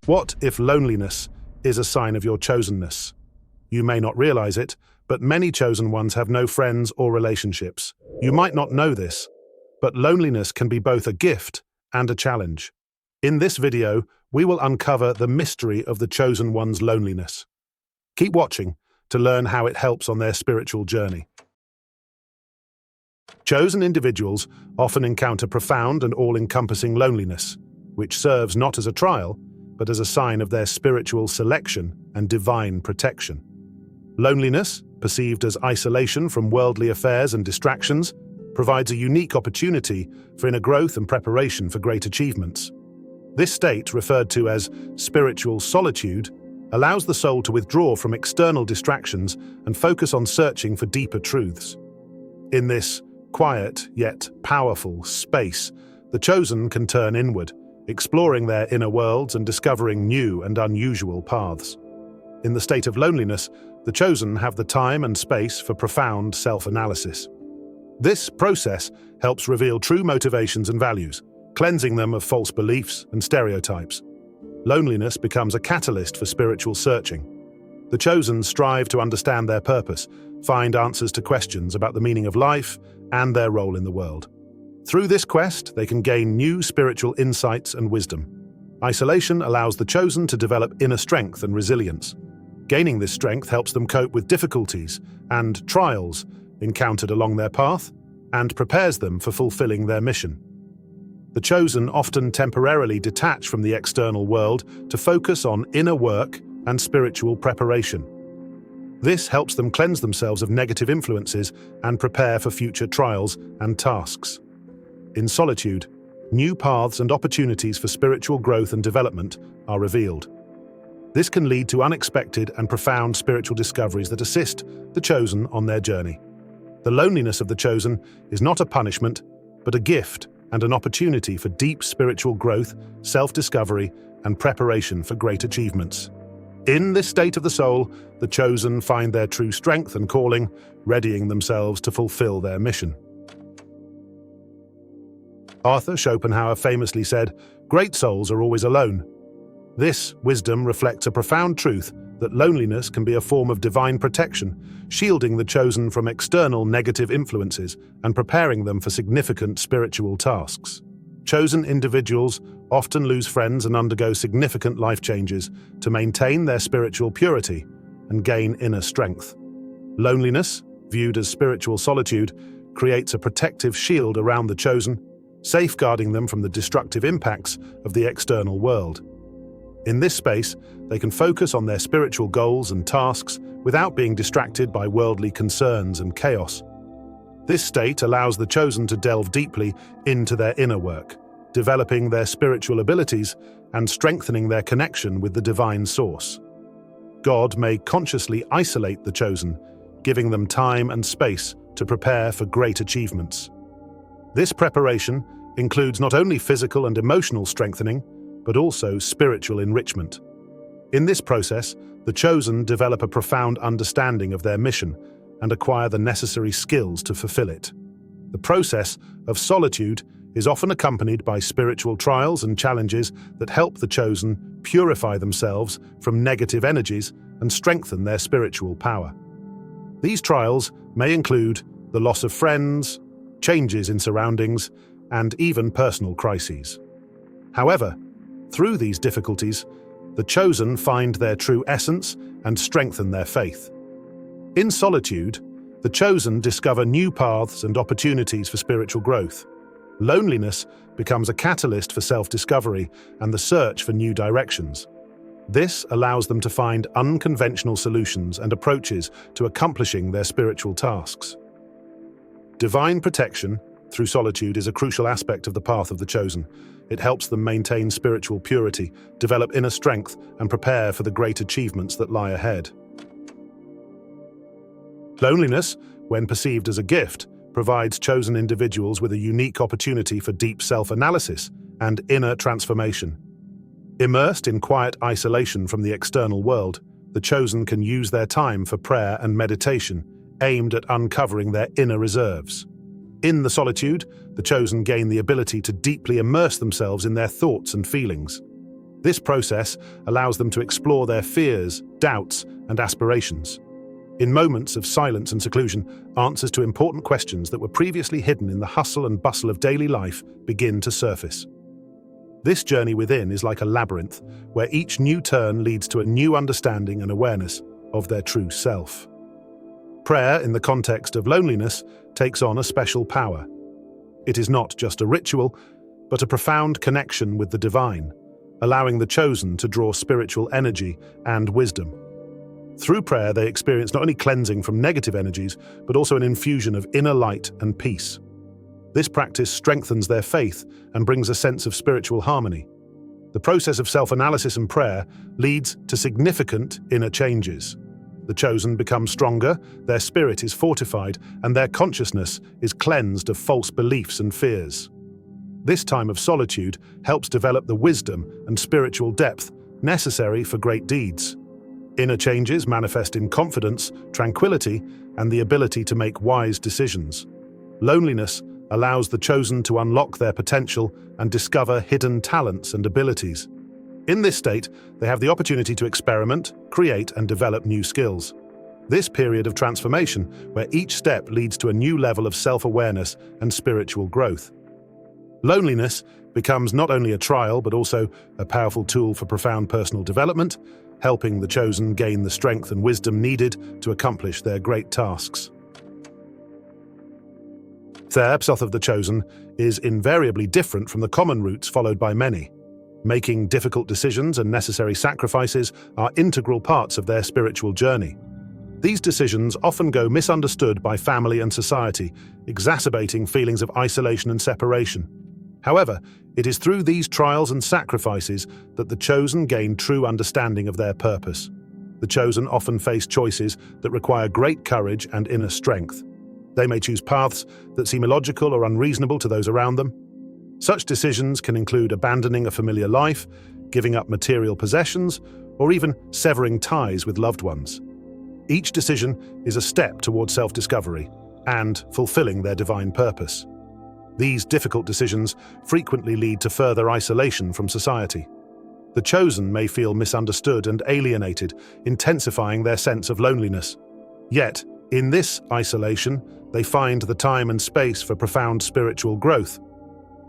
What if loneliness is a sign of your chosenness? You may not realize it, but many chosen ones have no friends or relationships. You might not know this, but loneliness can be both a gift and a challenge. In this video, we will uncover the mystery of the chosen one's loneliness. Keep watching to learn how it helps on their spiritual journey. Chosen individuals often encounter profound and all-encompassing loneliness, which serves not as a trial, but as a sign of their spiritual selection and divine protection. Loneliness, perceived as isolation from worldly affairs and distractions, provides a unique opportunity for inner growth and preparation for great achievements. This state, referred to as spiritual solitude, allows the soul to withdraw from external distractions and focus on searching for deeper truths. In this quiet yet powerful space, the chosen can turn inward, exploring their inner worlds and discovering new and unusual paths. In the state of loneliness, the chosen have the time and space for profound self-analysis. This process helps reveal true motivations and values, cleansing them of false beliefs and stereotypes. Loneliness becomes a catalyst for spiritual searching. The chosen strive to understand their purpose, find answers to questions about the meaning of life and their role in the world. Through this quest, they can gain new spiritual insights and wisdom. Isolation allows the chosen to develop inner strength and resilience. Gaining this strength helps them cope with difficulties and trials encountered along their path and prepares them for fulfilling their mission. The chosen often temporarily detach from the external world to focus on inner work and spiritual preparation. This helps them cleanse themselves of negative influences and prepare for future trials and tasks. In solitude, new paths and opportunities for spiritual growth and development are revealed. This can lead to unexpected and profound spiritual discoveries that assist the chosen on their journey. The loneliness of the chosen is not a punishment, but a gift and an opportunity for deep spiritual growth, self-discovery, and preparation for great achievements. In this state of the soul, the chosen find their true strength and calling, readying themselves to fulfill their mission. Arthur Schopenhauer famously said, "Great souls are always alone." This wisdom reflects a profound truth that loneliness can be a form of divine protection, shielding the chosen from external negative influences and preparing them for significant spiritual tasks. Chosen individuals often lose friends and undergo significant life changes to maintain their spiritual purity and gain inner strength. Loneliness, viewed as spiritual solitude, creates a protective shield around the chosen, safeguarding them from the destructive impacts of the external world. In this space, they can focus on their spiritual goals and tasks without being distracted by worldly concerns and chaos. This state allows the chosen to delve deeply into their inner work, developing their spiritual abilities and strengthening their connection with the divine source. God may consciously isolate the chosen, giving them time and space to prepare for great achievements. This preparation includes not only physical and emotional strengthening, but also spiritual enrichment. In this process, the chosen develop a profound understanding of their mission and acquire the necessary skills to fulfill it. The process of solitude is often accompanied by spiritual trials and challenges that help the chosen purify themselves from negative energies and strengthen their spiritual power. These trials may include the loss of friends, changes in surroundings, and even personal crises. However, through these difficulties, the chosen find their true essence and strengthen their faith. In solitude, the chosen discover new paths and opportunities for spiritual growth. Loneliness becomes a catalyst for self-discovery and the search for new directions. This allows them to find unconventional solutions and approaches to accomplishing their spiritual tasks. Divine protection through solitude is a crucial aspect of the path of the chosen. It helps them maintain spiritual purity, develop inner strength, and prepare for the great achievements that lie ahead. Loneliness, when perceived as a gift, provides chosen individuals with a unique opportunity for deep self-analysis and inner transformation. Immersed in quiet isolation from the external world, the chosen can use their time for prayer and meditation, aimed at uncovering their inner reserves. In the solitude, the chosen gain the ability to deeply immerse themselves in their thoughts and feelings. This process allows them to explore their fears, doubts, and aspirations. In moments of silence and seclusion, answers to important questions that were previously hidden in the hustle and bustle of daily life begin to surface. This journey within is like a labyrinth, where each new turn leads to a new understanding and awareness of their true self. Prayer, in the context of loneliness, takes on a special power. It is not just a ritual, but a profound connection with the divine, allowing the chosen to draw spiritual energy and wisdom. Through prayer, they experience not only cleansing from negative energies, but also an infusion of inner light and peace. This practice strengthens their faith and brings a sense of spiritual harmony. The process of self-analysis and prayer leads to significant inner changes. The chosen become stronger, their spirit is fortified, and their consciousness is cleansed of false beliefs and fears. This time of solitude helps develop the wisdom and spiritual depth necessary for great deeds. Inner changes manifest in confidence, tranquility, and the ability to make wise decisions. Loneliness allows the chosen to unlock their potential and discover hidden talents and abilities. In this state, they have the opportunity to experiment, create, and develop new skills. This period of transformation, where each step leads to a new level of self-awareness and spiritual growth. Loneliness becomes not only a trial, but also a powerful tool for profound personal development, helping the chosen gain the strength and wisdom needed to accomplish their great tasks. The path of the chosen is invariably different from the common routes followed by many. Making difficult decisions and necessary sacrifices are integral parts of their spiritual journey. These decisions often go misunderstood by family and society, exacerbating feelings of isolation and separation. However, it is through these trials and sacrifices that the chosen gain true understanding of their purpose. The chosen often face choices that require great courage and inner strength. They may choose paths that seem illogical or unreasonable to those around them. Such decisions can include abandoning a familiar life, giving up material possessions, or even severing ties with loved ones. Each decision is a step toward self-discovery and fulfilling their divine purpose. These difficult decisions frequently lead to further isolation from society. The chosen may feel misunderstood and alienated, intensifying their sense of loneliness. Yet, in this isolation, they find the time and space for profound spiritual growth.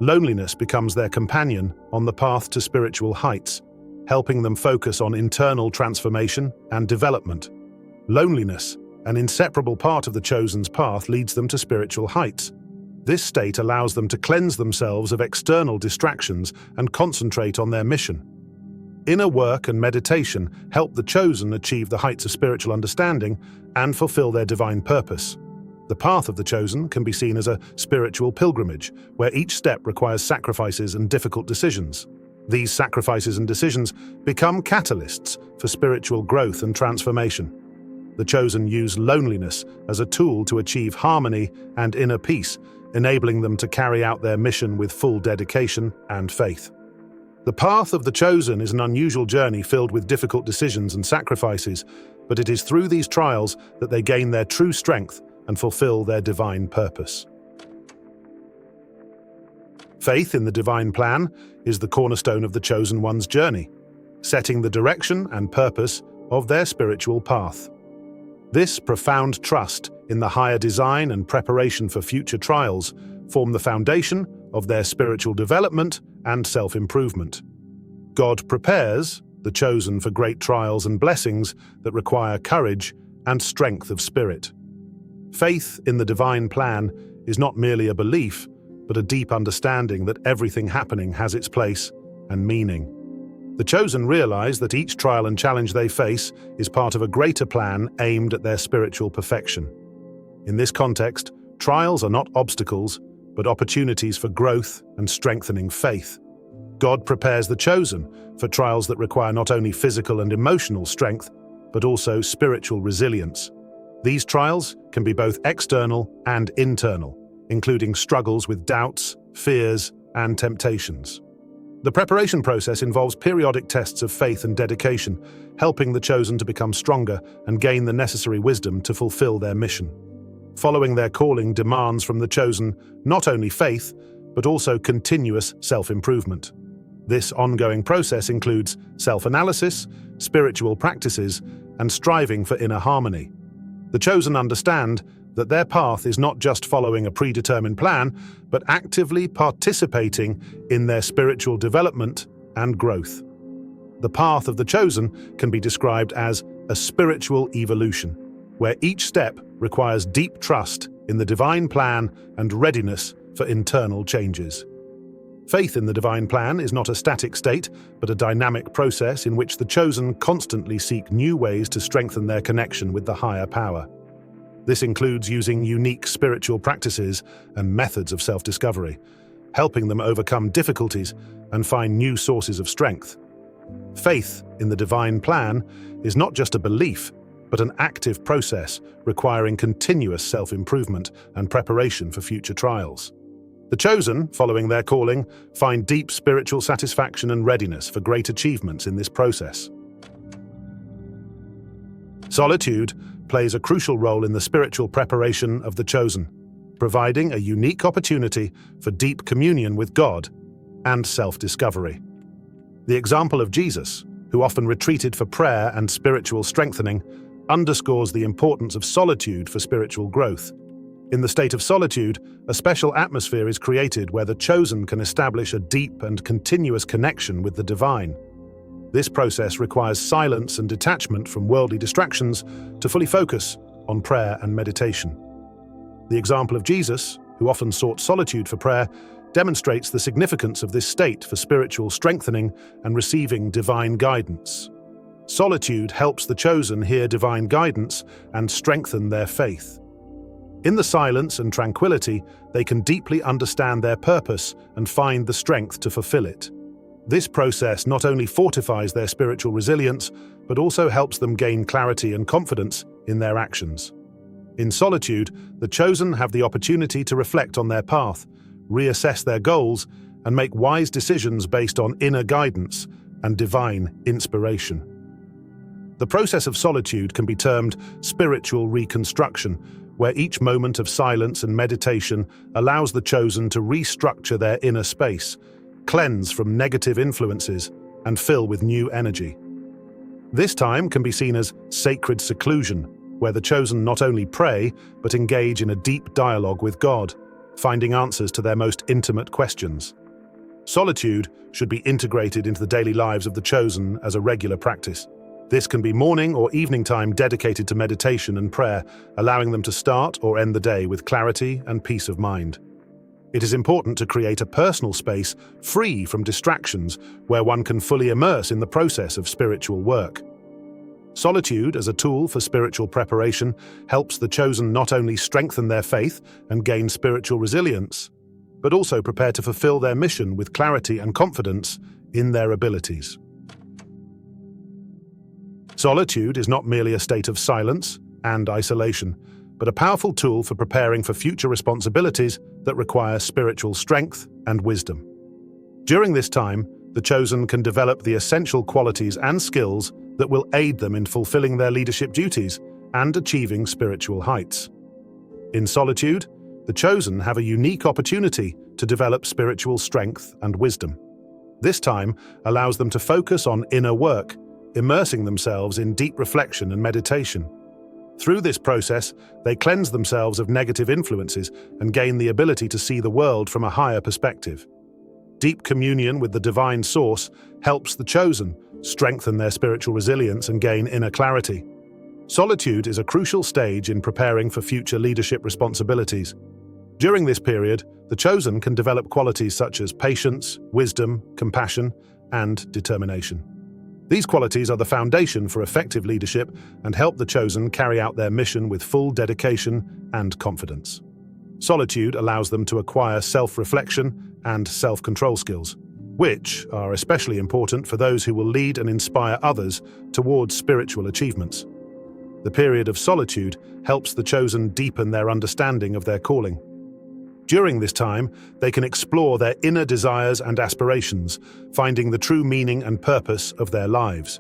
Loneliness becomes their companion on the path to spiritual heights, helping them focus on internal transformation and development. Loneliness, an inseparable part of the chosen's path, leads them to spiritual heights. This state allows them to cleanse themselves of external distractions and concentrate on their mission. Inner work and meditation help the chosen achieve the heights of spiritual understanding and fulfill their divine purpose. The path of the chosen can be seen as a spiritual pilgrimage, where each step requires sacrifices and difficult decisions. These sacrifices and decisions become catalysts for spiritual growth and transformation. The chosen use loneliness as a tool to achieve harmony and inner peace, enabling them to carry out their mission with full dedication and faith. The path of the chosen is an unusual journey filled with difficult decisions and sacrifices, but it is through these trials that they gain their true strength and fulfill their divine purpose. Faith in the divine plan is the cornerstone of the chosen one's journey, setting the direction and purpose of their spiritual path. This profound trust in the higher design and preparation for future trials form the foundation of their spiritual development and self-improvement. God prepares the chosen for great trials and blessings that require courage and strength of spirit. Faith in the divine plan is not merely a belief, but a deep understanding that everything happening has its place and meaning. The chosen realize that each trial and challenge they face is part of a greater plan aimed at their spiritual perfection. In this context, trials are not obstacles, but opportunities for growth and strengthening faith. God prepares the chosen for trials that require not only physical and emotional strength, but also spiritual resilience. These trials can be both external and internal, including struggles with doubts, fears, and temptations. The preparation process involves periodic tests of faith and dedication, helping the chosen to become stronger and gain the necessary wisdom to fulfill their mission. Following their calling demands from the chosen not only faith, but also continuous self-improvement. This ongoing process includes self-analysis, spiritual practices, and striving for inner harmony. The chosen understand that their path is not just following a predetermined plan, but actively participating in their spiritual development and growth. The path of the chosen can be described as a spiritual evolution, where each step requires deep trust in the divine plan and readiness for internal changes. Faith in the divine plan is not a static state, but a dynamic process in which the chosen constantly seek new ways to strengthen their connection with the higher power. This includes using unique spiritual practices and methods of self-discovery, helping them overcome difficulties and find new sources of strength. Faith in the divine plan is not just a belief, but an active process requiring continuous self-improvement and preparation for future trials. The chosen, following their calling, find deep spiritual satisfaction and readiness for great achievements in this process. Solitude plays a crucial role in the spiritual preparation of the chosen, providing a unique opportunity for deep communion with God and self-discovery. The example of Jesus, who often retreated for prayer and spiritual strengthening, underscores the importance of solitude for spiritual growth. In the state of solitude, a special atmosphere is created where the chosen can establish a deep and continuous connection with the divine. This process requires silence and detachment from worldly distractions to fully focus on prayer and meditation. The example of Jesus, who often sought solitude for prayer, demonstrates the significance of this state for spiritual strengthening and receiving divine guidance. Solitude helps the chosen hear divine guidance and strengthen their faith. In the silence and tranquility, they can deeply understand their purpose and find the strength to fulfill it. This process not only fortifies their spiritual resilience, but also helps them gain clarity and confidence in their actions. In solitude, the chosen have the opportunity to reflect on their path, reassess their goals, and make wise decisions based on inner guidance and divine inspiration. The process of solitude can be termed spiritual reconstruction, where each moment of silence and meditation allows the chosen to restructure their inner space, cleanse from negative influences, and fill with new energy. This time can be seen as sacred seclusion, where the chosen not only pray, but engage in a deep dialogue with God, finding answers to their most intimate questions. Solitude should be integrated into the daily lives of the chosen as a regular practice. This can be morning or evening time dedicated to meditation and prayer, allowing them to start or end the day with clarity and peace of mind. It is important to create a personal space free from distractions where one can fully immerse in the process of spiritual work. Solitude as a tool for spiritual preparation helps the chosen not only strengthen their faith and gain spiritual resilience, but also prepare to fulfill their mission with clarity and confidence in their abilities. Solitude is not merely a state of silence and isolation, but a powerful tool for preparing for future responsibilities that require spiritual strength and wisdom. During this time, the chosen can develop the essential qualities and skills that will aid them in fulfilling their leadership duties and achieving spiritual heights. In solitude, the chosen have a unique opportunity to develop spiritual strength and wisdom. This time allows them to focus on inner work, immersing themselves in deep reflection and meditation. Through this process, they cleanse themselves of negative influences and gain the ability to see the world from a higher perspective. Deep communion with the divine source helps the chosen strengthen their spiritual resilience and gain inner clarity. Solitude is a crucial stage in preparing for future leadership responsibilities. During this period, the chosen can develop qualities such as patience, wisdom, compassion, and determination. These qualities are the foundation for effective leadership and help the chosen carry out their mission with full dedication and confidence. Solitude allows them to acquire self-reflection and self-control skills, which are especially important for those who will lead and inspire others towards spiritual achievements. The period of solitude helps the chosen deepen their understanding of their calling. During this time, they can explore their inner desires and aspirations, finding the true meaning and purpose of their lives.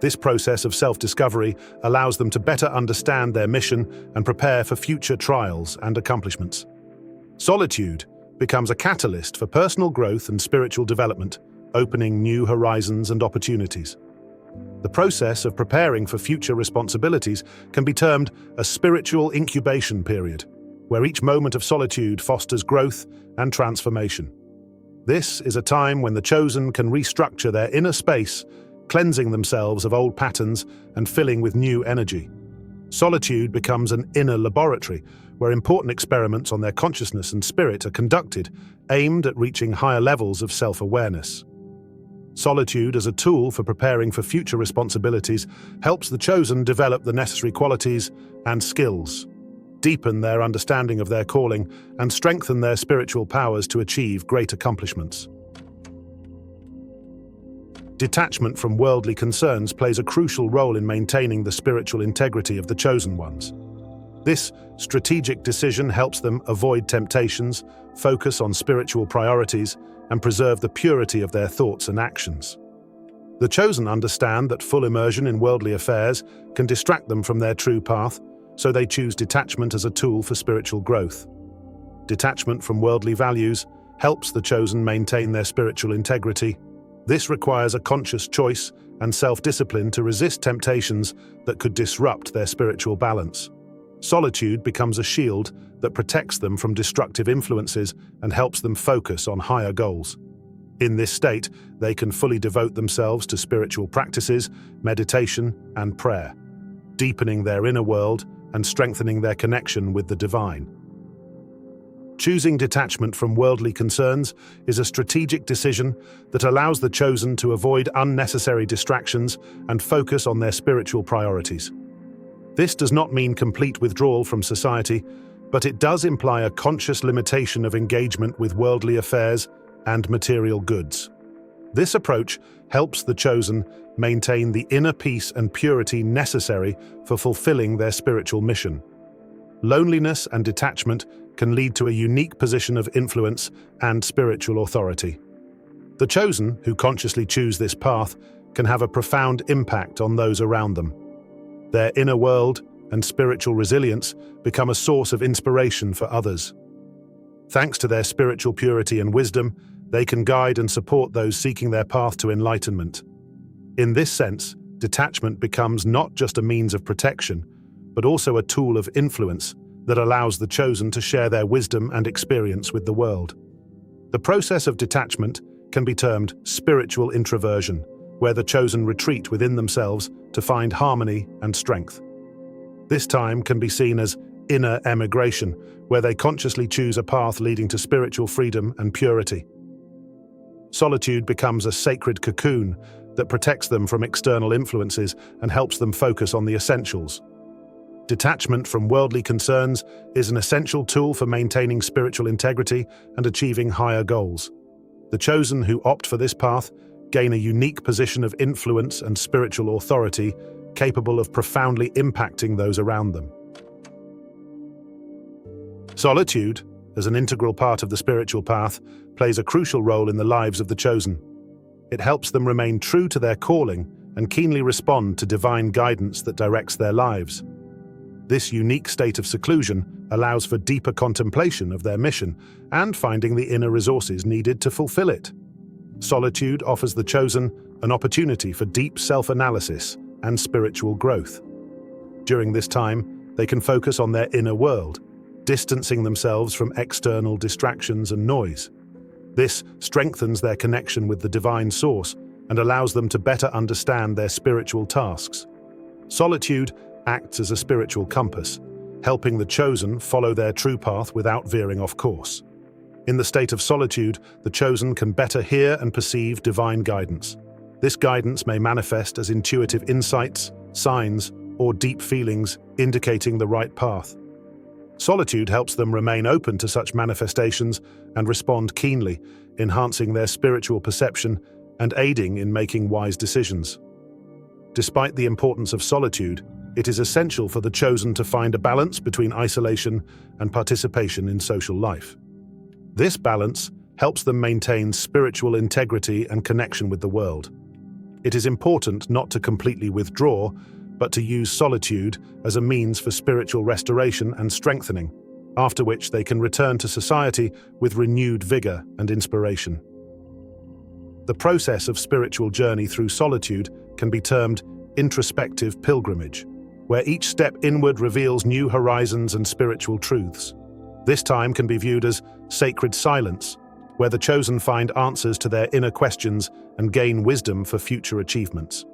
This process of self-discovery allows them to better understand their mission and prepare for future trials and accomplishments. Solitude becomes a catalyst for personal growth and spiritual development, opening new horizons and opportunities. The process of preparing for future responsibilities can be termed a spiritual incubation period, where each moment of solitude fosters growth and transformation. This is a time when the chosen can restructure their inner space, cleansing themselves of old patterns and filling with new energy. Solitude becomes an inner laboratory, where important experiments on their consciousness and spirit are conducted, aimed at reaching higher levels of self-awareness. Solitude as a tool for preparing for future responsibilities helps the chosen develop the necessary qualities and skills, deepen their understanding of their calling, and strengthen their spiritual powers to achieve great accomplishments. Detachment from worldly concerns plays a crucial role in maintaining the spiritual integrity of the chosen ones. This strategic decision helps them avoid temptations, focus on spiritual priorities, and preserve the purity of their thoughts and actions. The chosen understand that full immersion in worldly affairs can distract them from their true path, so they choose detachment as a tool for spiritual growth. Detachment from worldly values helps the chosen maintain their spiritual integrity. This requires a conscious choice and self-discipline to resist temptations that could disrupt their spiritual balance. Solitude becomes a shield that protects them from destructive influences and helps them focus on higher goals. In this state, they can fully devote themselves to spiritual practices, meditation, and prayer, deepening their inner world and strengthening their connection with the divine. Choosing detachment from worldly concerns is a strategic decision that allows the chosen to avoid unnecessary distractions and focus on their spiritual priorities. This does not mean complete withdrawal from society, but it does imply a conscious limitation of engagement with worldly affairs and material goods. This approach helps the chosen maintain the inner peace and purity necessary for fulfilling their spiritual mission. Loneliness and detachment can lead to a unique position of influence and spiritual authority. The chosen, who consciously choose this path, can have a profound impact on those around them. Their inner world and spiritual resilience become a source of inspiration for others. Thanks to their spiritual purity and wisdom, they can guide and support those seeking their path to enlightenment. In this sense, detachment becomes not just a means of protection, but also a tool of influence that allows the chosen to share their wisdom and experience with the world. The process of detachment can be termed spiritual introversion, where the chosen retreat within themselves to find harmony and strength. This time can be seen as inner emigration, where they consciously choose a path leading to spiritual freedom and purity. Solitude becomes a sacred cocoon that protects them from external influences and helps them focus on the essentials. Detachment from worldly concerns is an essential tool for maintaining spiritual integrity and achieving higher goals. The chosen who opt for this path gain a unique position of influence and spiritual authority, capable of profoundly impacting those around them. Solitude, as an integral part of the spiritual path, plays a crucial role in the lives of the chosen. It helps them remain true to their calling and keenly respond to divine guidance that directs their lives. This unique state of seclusion allows for deeper contemplation of their mission and finding the inner resources needed to fulfill it. Solitude offers the chosen an opportunity for deep self-analysis and spiritual growth. During this time, they can focus on their inner world, distancing themselves from external distractions and noise. This strengthens their connection with the divine source and allows them to better understand their spiritual tasks. Solitude acts as a spiritual compass, helping the chosen follow their true path without veering off course. In the state of solitude, the chosen can better hear and perceive divine guidance. This guidance may manifest as intuitive insights, signs, or deep feelings indicating the right path. Solitude helps them remain open to such manifestations and respond keenly, enhancing their spiritual perception and aiding in making wise decisions. Despite the importance of solitude, it is essential for the chosen to find a balance between isolation and participation in social life. This balance helps them maintain spiritual integrity and connection with the world. It is important not to completely withdraw, but to use solitude as a means for spiritual restoration and strengthening, after which they can return to society with renewed vigor and inspiration. The process of spiritual journey through solitude can be termed introspective pilgrimage, where each step inward reveals new horizons and spiritual truths. This time can be viewed as sacred silence, where the chosen find answers to their inner questions and gain wisdom for future achievements.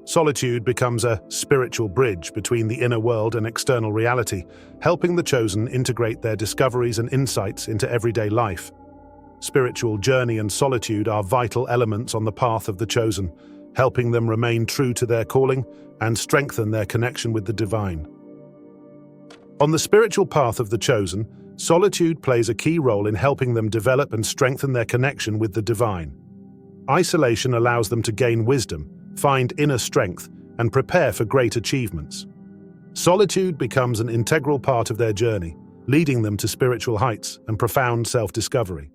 Solitude becomes a spiritual bridge between the inner world and external reality, helping the chosen integrate their discoveries and insights into everyday life. Spiritual journey and solitude are vital elements on the path of the chosen, helping them remain true to their calling and strengthen their connection with the divine. On the spiritual path of the chosen, solitude plays a key role in helping them develop and strengthen their connection with the divine. Isolation allows them to gain wisdom, find inner strength, and prepare for great achievements. Solitude becomes an integral part of their journey, leading them to spiritual heights and profound self-discovery.